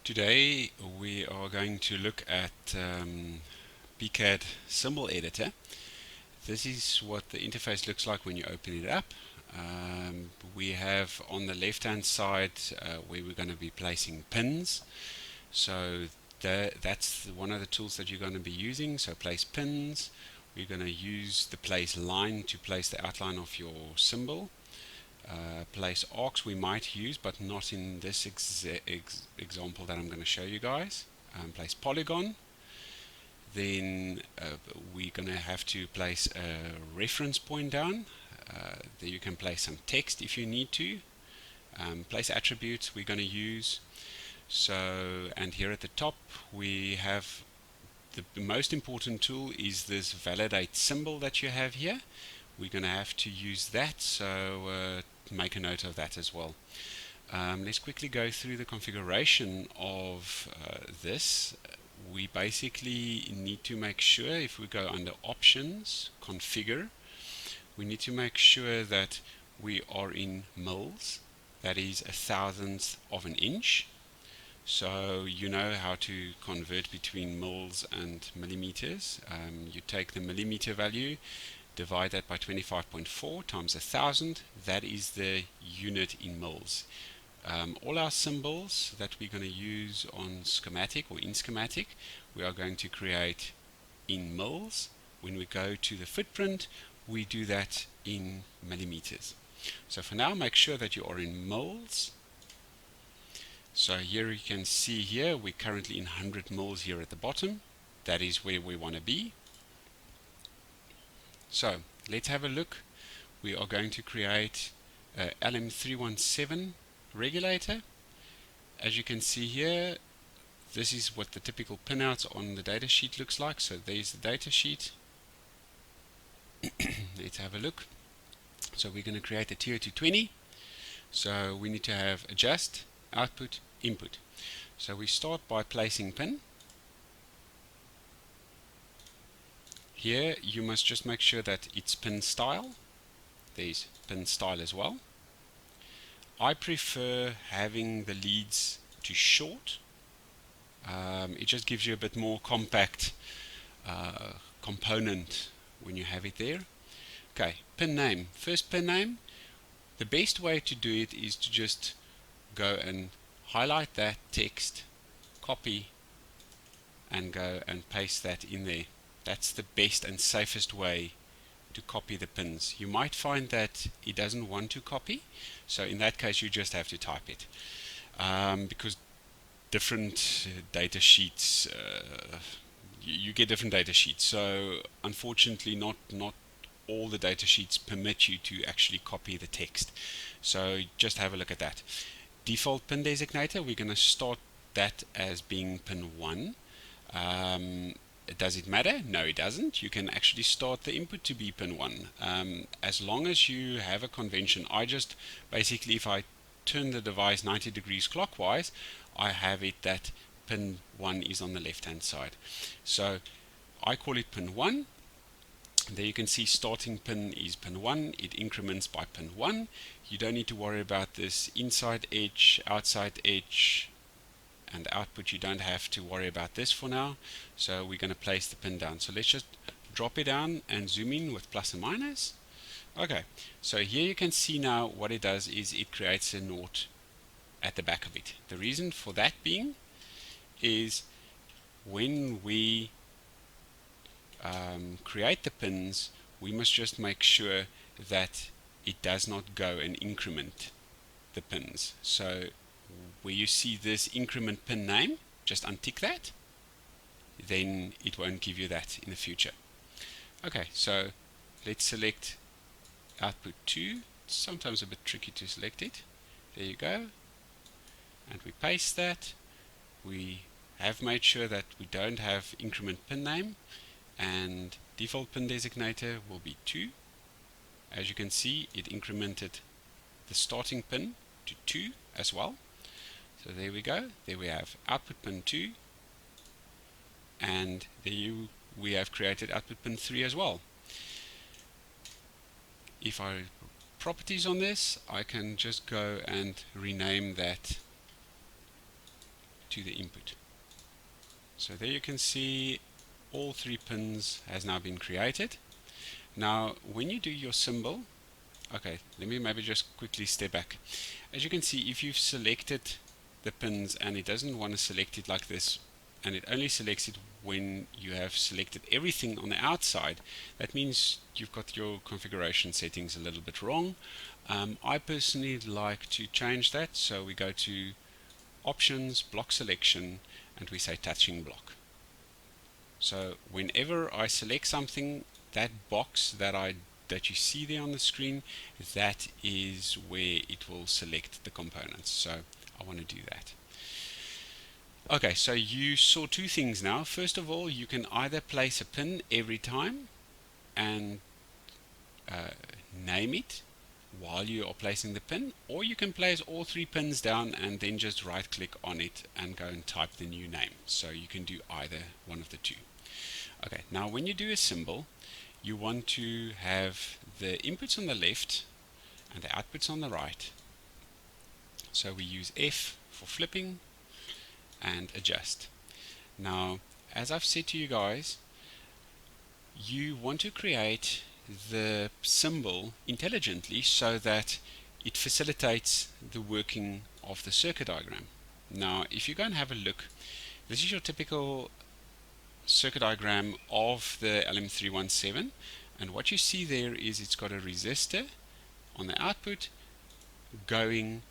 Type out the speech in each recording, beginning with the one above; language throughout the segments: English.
Today we are going to look at PCAD symbol editor. This is what the interface looks like when you open it up. We have on the left hand side where we're going to be placing pins. So that's one of the tools that you're going to be using. So place pins. We're going to use the place line to place the outline of your symbol. Place arcs we might use, but not in this example that I'm going to show you guys. Place polygon. Then we're going to have to place a reference point down. There you can place some text if you need to. Place attributes we're going to use. So, and here at the top we have the most important tool is this validate symbol that you have here. We're going to have to use that, so make a note of that as well. Let's quickly go through the configuration of this. We basically need to make sure, if we go under options, configure, we need to make sure that we are in mils, that is 1/1000th of an inch. So you know how to convert between mils and millimeters. You take the millimeter value, divide that by 25.4 times 1,000. That is the unit in mils. All our symbols that we're going to use on schematic or in schematic, we are going to create in mils. When we go to the footprint, we do that in millimeters. So for now, make sure that you are in mils. So here you can see here we're currently in 100 mils here at the bottom. That is where we want to be. So let's have a look. We are going to create a LM317 regulator. As you can see here, this is what the typical pinouts on the data sheet looks like. So there's the data sheet. Let's have a look. So we're going to create a TO220. So we need to have adjust, output, input. So we start by placing pin. Here you must just make sure that it's pin style. There's pin style as well. I prefer having the leads to short. It just gives you a bit more compact component when you have it there. Okay, pin name. First pin name. The best way to do it is to just go and highlight that text, copy, and go and paste that in there. That's the best and safest way to copy the pins. You might find that it doesn't want to copy, so in that case you just have to type it, because different data sheets, you get different data sheets, so unfortunately not all the data sheets permit you to actually copy the text. So just have a look at that. Default pin designator, we're going to start that as being pin 1. Does it matter? No, it doesn't. You can actually start the input to be pin 1. As long as you have a convention, I just basically, if I turn the device 90 degrees clockwise, I have it that pin 1 is on the left hand side. So I call it pin 1. There you can see starting pin is pin 1. It increments by pin 1. You don't need to worry about this inside edge, outside edge, and the output. You don't have to worry about this for now. So we're going to place the pin down. So let's just drop it down and zoom in with plus and minus. Okay, so here you can see now what it does is it creates a naught at the back of it. The reason for that being is when we create the pins, we must just make sure that it does not go and increment the pins. So where you see this increment pin name, just untick that, then it won't give you that in the future. Okay, so let's select output 2. It's sometimes a bit tricky to select it. There you go, and we paste that. We have made sure that we don't have increment pin name, and default pin designator will be 2. As you can see, it incremented the starting pin to 2 as well. So there we go. There we have output pin 2, and there we have created output pin 3 as well. If I properties on this, I can just go and rename that to the input. So there you can see all 3 pins has now been created. Now when you do your symbol, okay, let me maybe just quickly step back. As you can see, if you've selected the pins and it doesn't want to select it like this, and it only selects it when you have selected everything on the outside, that means you've got your configuration settings a little bit wrong. I personally like to change that, so we go to Options, Block Selection, and we say Touching Block. So whenever I select something, that box that you see there on the screen, that is where it will select the components. So I want to do that. Okay, so you saw 2 things now. First of all, you can either place a pin every time and name it while you are placing the pin, or you can place all 3 pins down and then just right click on it and go and type the new name. So you can do either one of the 2. Okay, now when you do a symbol, you want to have the inputs on the left and the outputs on the right. So we use F for flipping and adjust. Now, as I've said to you guys, you want to create the symbol intelligently so that it facilitates the working of the circuit diagram. Now, if you go and have a look, this is your typical circuit diagram of the LM317, and what you see there is it's got a resistor on the output going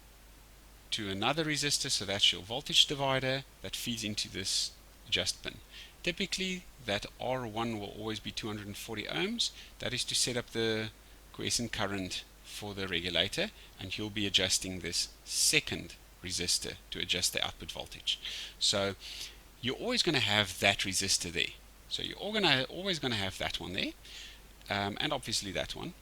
to another resistor, so that's your voltage divider that feeds into this adjust pin. Typically that R1 will always be 240 ohms. That is to set up the quiescent current for the regulator, and you'll be adjusting this second resistor to adjust the output voltage. So you're always going to have that resistor there. So you're always going to have that one there, and obviously that one.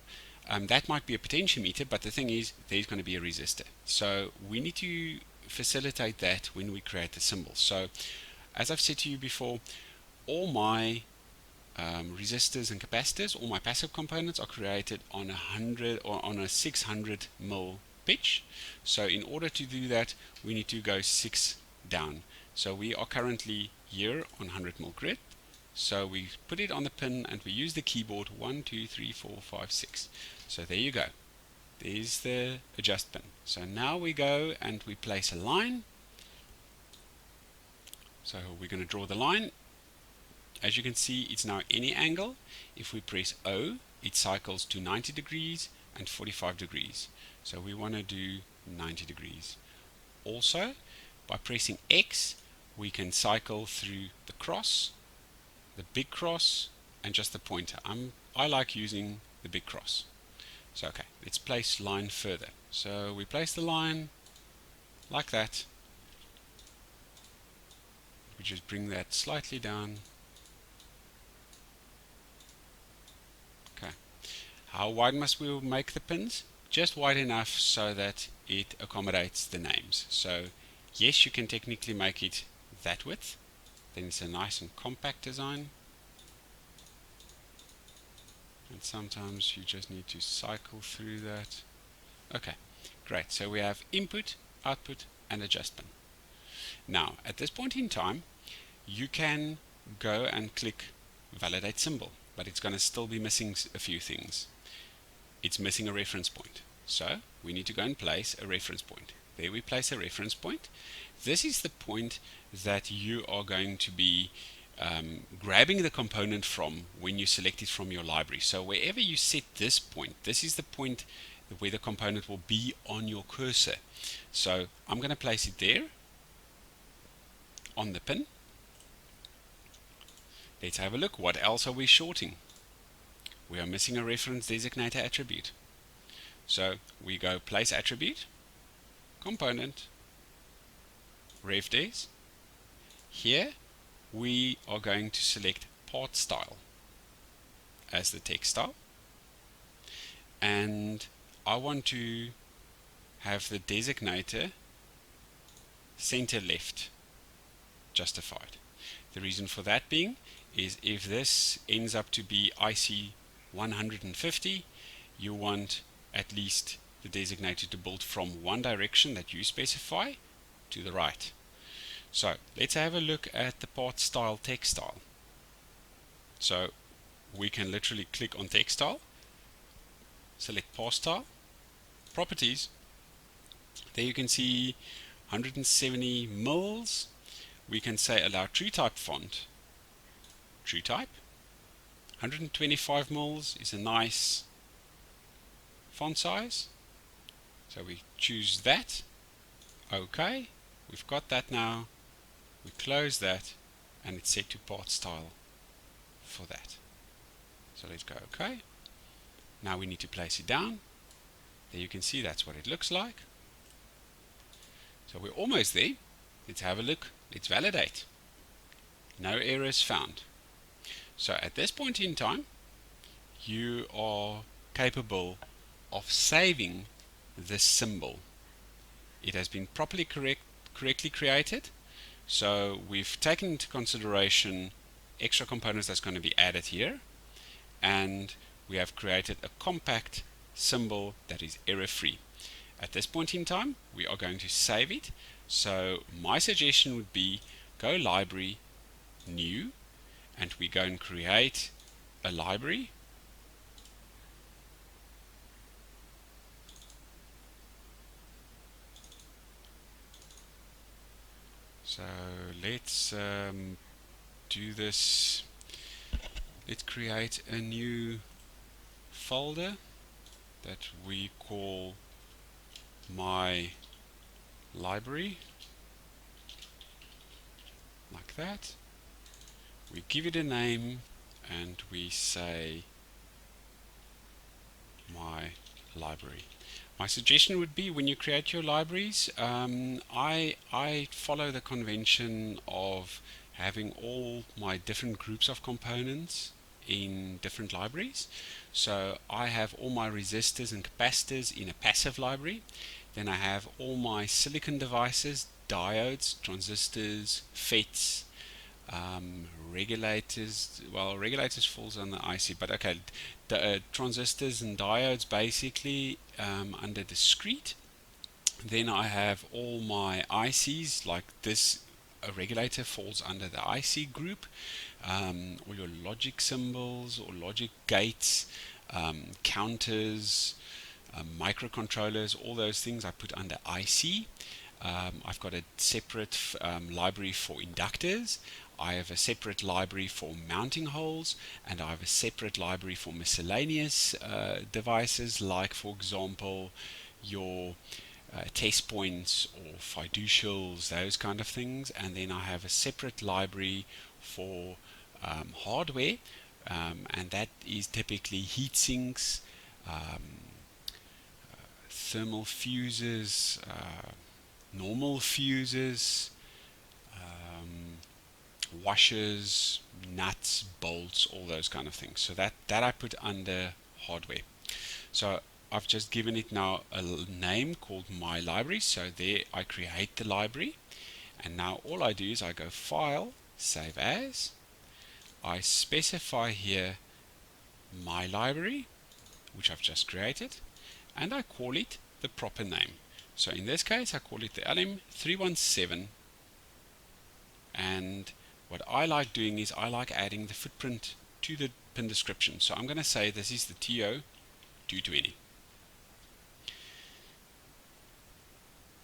That might be a potentiometer, but the thing is, there's going to be a resistor. So we need to facilitate that when we create the symbol. So as I've said to you before, all my resistors and capacitors, all my passive components are created on 100 or on a 600 mil pitch. So in order to do that, we need to go 6 down. So we are currently here on 100 mil grid. So we put it on the pin and we use the keyboard 1, 2, 3, 4, 5, 6. So there you go. There's the adjust pin. So now we go and we place a line. So we're going to draw the line. As you can see, it's now any angle. If we press O, it cycles to 90 degrees and 45 degrees. So we want to do 90 degrees. Also, by pressing X, we can cycle through the cross, the big cross, and just the pointer. I like using the big cross. So okay, let's place line further. So we place the line like that. We just bring that slightly down. Okay. How wide must we make the pins? Just wide enough so that it accommodates the names. So yes, you can technically make it that width. Then it's a nice and compact design. And sometimes you just need to cycle through that. Okay, great. So we have input, output, and adjust pin. Now, at this point in time, you can go and click validate symbol, but it's going to still be missing a few things. It's missing a reference point. So we need to go and place a reference point. There we place a reference point. This is the point that you are going to be grabbing the component from when you select it from your library. So wherever you set this point, this is the point where the component will be on your cursor. So I'm going to place it there on the pin. Let's have a look. What else are we shorting? We are missing a reference designator attribute. So we go place attribute, component, revdes. Here we are going to select part style as the text style, and I want to have the designator center left justified. The reason for that being is if this ends up to be IC 150, you want at least the designator to build from one direction that you specify to the right. So let's have a look at the part style text style. So we can literally click on text style, select part style, properties. There you can see 170 mils. We can say allow true type font, true type. 125 mils is a nice font size, so we choose that. OK, we've got that now. We close that and it's set to part style for that. So let's go OK. Now we need to place it down. There you can see that's what it looks like. So we're almost there. Let's have a look. Let's validate. No errors found. So at this point in time, you are capable of saving this symbol. It has been properly correctly created. So we've taken into consideration extra components that's going to be added here, and we have created a compact symbol that is error-free. At this point in time, we are going to save it. So my suggestion would be go library, new, and we go and create a library. So let's do this. Let's create a new folder that we call my library, like that. We give it a name and we say my library. My suggestion would be, when you create your libraries, I follow the convention of having all my different groups of components in different libraries. So I have all my resistors and capacitors in a passive library. Then I have all my silicon devices, diodes, transistors, FETs, regulators. Well, regulators falls on the IC, but okay, the transistors and diodes basically under discrete. Then I have all my ICs, like this. A regulator falls under the IC group. All your logic symbols or logic gates, counters, microcontrollers, all those things I put under IC. I've got a separate library for inductors. I have a separate library for mounting holes, and I have a separate library for miscellaneous devices, like for example your test points or fiducials, those kind of things. And then I have a separate library for hardware, and that is typically heat sinks, thermal fuses, normal fuses, washers, nuts, bolts, all those kind of things. So that I put under hardware. So I've just given it now a name called my library. So there I create the library, and now all I do is I go File, Save As. I specify here my library, which I've just created, and I call it the proper name. So in this case I call it the LM317, and what I like doing is I like adding the footprint to the pin description. So I'm going to say this is the TO220.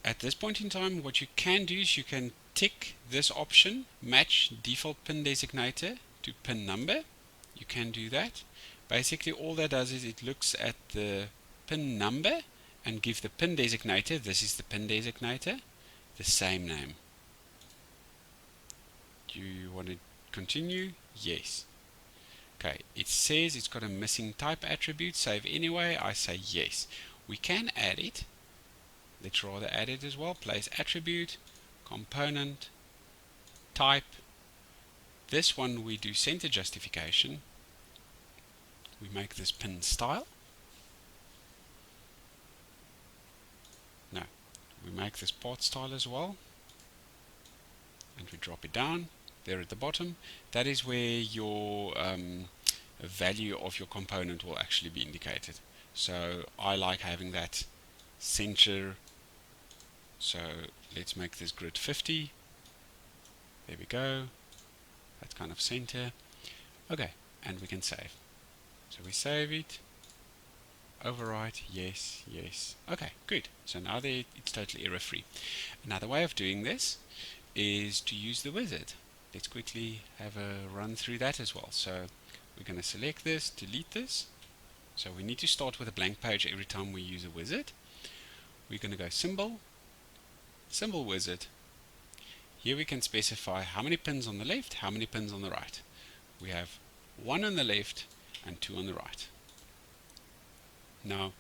At this point in time, what you can do is you can tick this option, match default pin designator to pin number. You can do that. Basically all that does is it looks at the pin number and give the pin designator, this is the pin designator, the same name. Do you want to continue? Yes. Okay, it says it's got a missing type attribute, save anyway. I say yes. We can add it. Let's rather add it as well. Place attribute, component, type. This one we do center justification. We make this pin style. No, we make this part style as well. And we drop it down there at the bottom. That is where your value of your component will actually be indicated. So I like having that center. So let's make this grid 50. There we go. That's kind of center. Okay, and we can save. So we save it. Overwrite, yes, yes. Okay, good. So now it's totally error free. Another way of doing this is to use the wizard. Let's quickly have a run through that as well. So we're going to select this, delete this. So we need to start with a blank page every time we use a wizard. We're going to go symbol, symbol wizard. Here we can specify how many pins on the left, how many pins on the right. We have 1 on the left and 2 on the right. Now,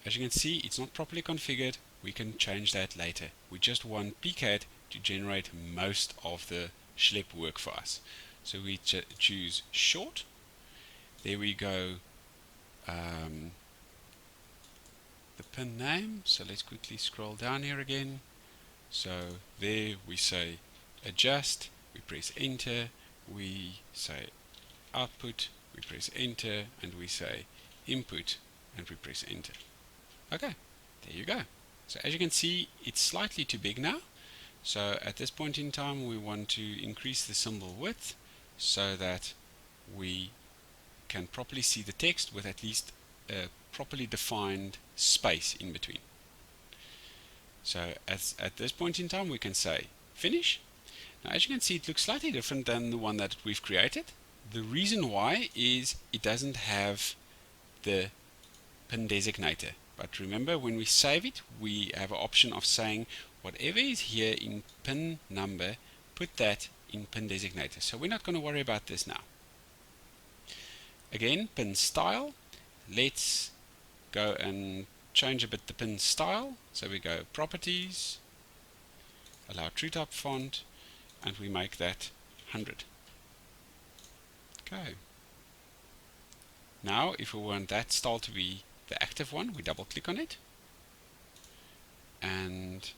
as you can see, it's not properly configured. We can change that later. We just want PCAD to generate most of the schlep work for us. So we choose short. There we go. The pin name. So let's quickly scroll down here again. So there we say adjust. We press enter. We say output. We press enter, and we say input, and we press enter. Okay, there you go. So as you can see, it's slightly too big now. So at this point in time, we want to increase the symbol width so that we can properly see the text with at least a properly defined space in between. So at this point in time, we can say finish. Now as you can see, it looks slightly different than the one that we've created. The reason why is it doesn't have the pin designator. But remember, when we save it, we have an option of saying whatever is here in pin number, put that in pin designator. So we're not going to worry about this now. Again, pin style. Let's go and change a bit the pin style. So we go properties, allow true type font, and we make that 100. Okay. Now, if we want that style to be the active one, we double click on it, and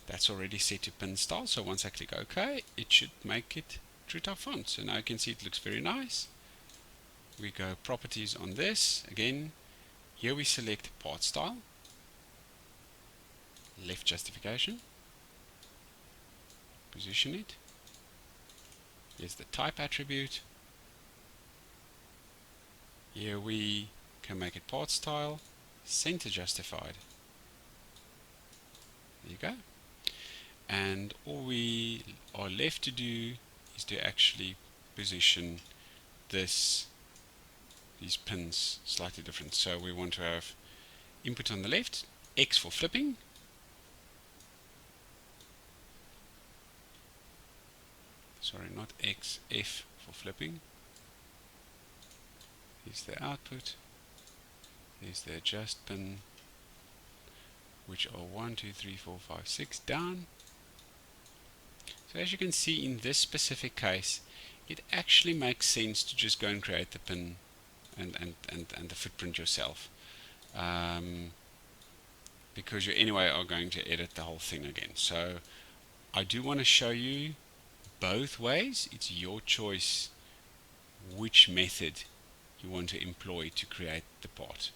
that's already set to pin style. So once I click OK, it should make it true type font. So now you can see it looks very nice. We go properties on this again. Here we select part style, left justification, position it. Here's the type attribute. Here we can make it part style, center justified. There you go. And all we are left to do is to actually position these pins slightly different. So we want to have input on the left, X for flipping, sorry, not X, F for flipping. Here's the output. Here's the adjust pin, which are 1, 2, 3, 4, 5, 6 down. So as you can see, in this specific case, it actually makes sense to just go and create the pin and the footprint yourself, because you anyway are going to edit the whole thing again. So I do want to show you both ways. It's your choice which method you want to employ to create the part.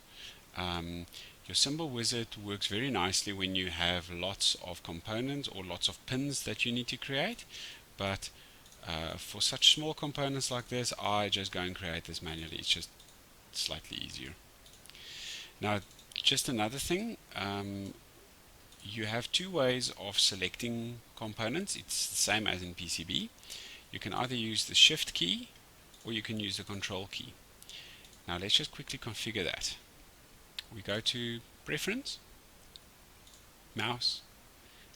Your symbol wizard works very nicely when you have lots of components or lots of pins that you need to create, but for such small components like this, I just go and create this manually. It's just slightly easier. Now, just another thing, you have two ways of selecting components. It's the same as in PCB. You can either use the shift key or you can use the control key. Now let's just quickly configure that. We go to preference, mouse,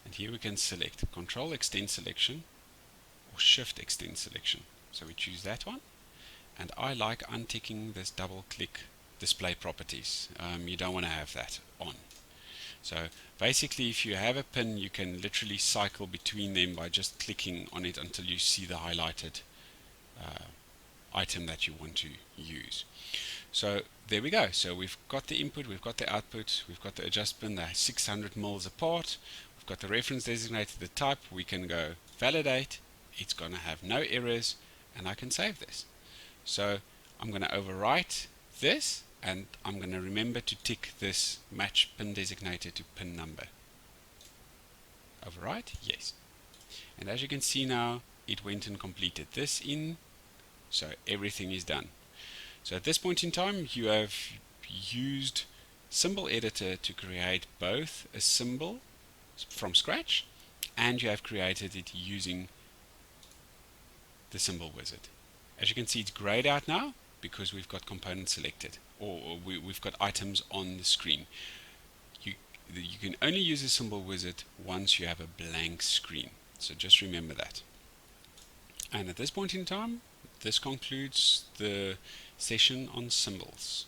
and here we can select control extend selection or shift extend selection. So we choose that one, and I like unticking this double click display properties. You don't want to have that on. So basically, if you have a pin, you can literally cycle between them by just clicking on it until you see the highlighted item that you want to use. So there we go. So we've got the input, we've got the output, we've got the adjust pin, they're 600 mils apart, we've got the reference designated, the type. We can go validate, it's going to have no errors, and I can save this. So I'm going to overwrite this, and I'm going to remember to tick this match pin designator to pin number. Overwrite, yes. And as you can see now, it went and completed this in, so everything is done. So at this point in time, you have used Symbol Editor to create both a symbol from scratch, and you have created it using the Symbol Wizard. As you can see, it's grayed out now because we've got components selected, or we've got items on the screen. You can only use the Symbol Wizard once you have a blank screen, so just remember that. And at this point in time, this concludes the session on symbols.